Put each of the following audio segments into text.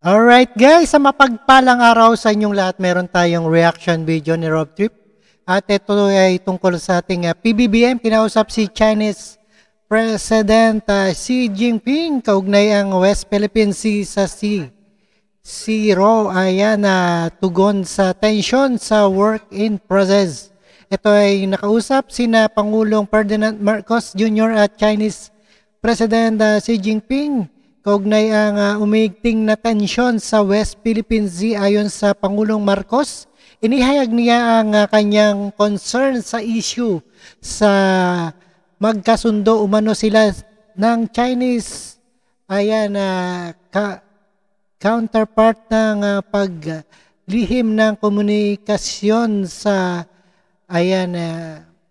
Alright guys, sa mapagpalang araw sa inyong lahat, meron tayong reaction video ni Rob Trip. At ito ay tungkol sa ating PBBM. Kinausap si Chinese President Xi Jinping. Kaugnay ang West Philippine Sea sa Zero. Ayan, tugon sa tension sa work in process. Ito ay nakausap sina Pangulong Ferdinand Marcos Jr. at Chinese President Xi Jinping. Kaugnay ang umigting na tensyon sa West Philippine Sea. Ayon sa Pangulong Marcos, inihayag niya ang kanyang concern sa issue sa magkasundo umano sila ng Chinese counterpart ng paglihim ng komunikasyon sa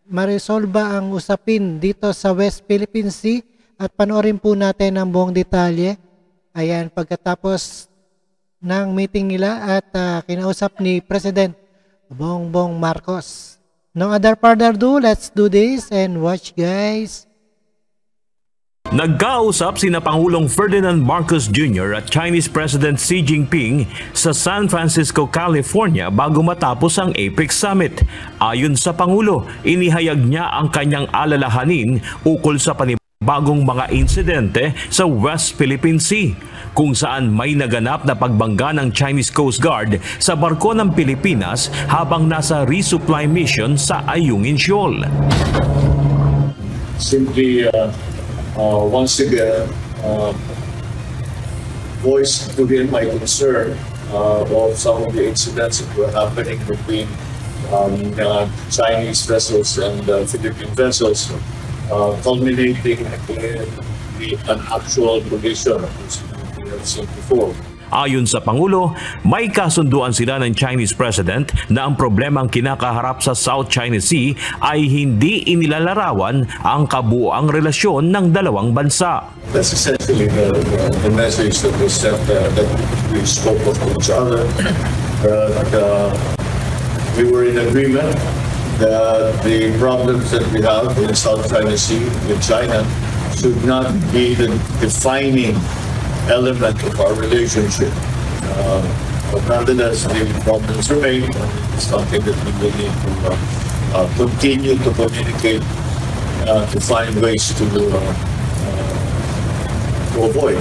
maresolba ang usapin dito sa West Philippine Sea. At panoorin po natin ang buong detalye. Ayan, pagkatapos ng meeting nila at kinausap ni President Bongbong Marcos. No other further ado, let's do this and watch guys. Nagkausap sina Pangulong Ferdinand Marcos Jr. at Chinese President Xi Jinping sa San Francisco, California bago matapos ang APEC Summit. Ayon sa Pangulo, inihayag niya ang kanyang alalahanin ukol sa bagong mga insidente sa West Philippine Sea, kung saan may naganap na pagbangga ng Chinese Coast Guard sa barko ng Pilipinas habang nasa resupply mission sa Ayungin Shoal. Simply once again voice to him my concern of some of the incidents that were happening between Chinese vessels and Philippine vessels, culminating in an actual collision as we have seen before. Ayon sa Pangulo, may kasunduan sila ng Chinese President na ang problemang kinakaharap sa South China Sea ay hindi inilalarawan ang kabuuang relasyon ng dalawang bansa. That's essentially the message that was sent, that we spoke of each other. We were in agreement that the problems that we have in South China Sea with China should not be the defining element of our relationship. But nonetheless, the problems remain. It's something that we will need to continue to communicate to find ways to avoid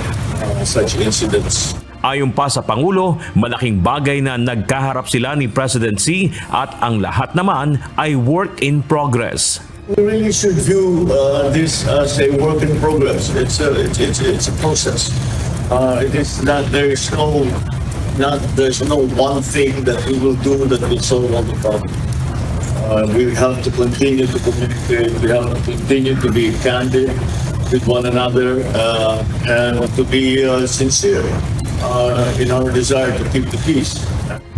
such incidents. Ayon pa sa Pangulo, malaking bagay na nagkaharap sila ni President Xi at ang lahat naman ay work in progress. We really should view this as a work in progress. It's a process. It is not. There's no one thing that we will do that will solve all the problems. We have to continue to communicate. We have to continue to be candid with one another and to be sincere in our desire to keep the peace.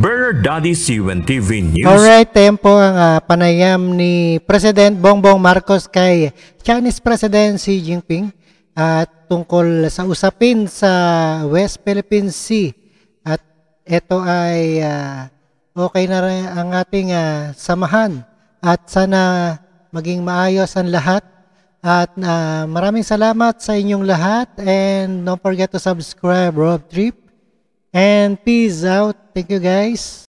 Bernard Daddy, UNTV News. Alright, tempo ang panayam ni President Bongbong Marcos kay Chinese President Xi Jinping at tungkol sa usapin sa West Philippine Sea. At ito ay okay na rin ang ating samahan at sana maging maayos ang lahat. At maraming salamat sa inyong lahat and don't forget to subscribe Rob Trip and peace out. Thank you guys.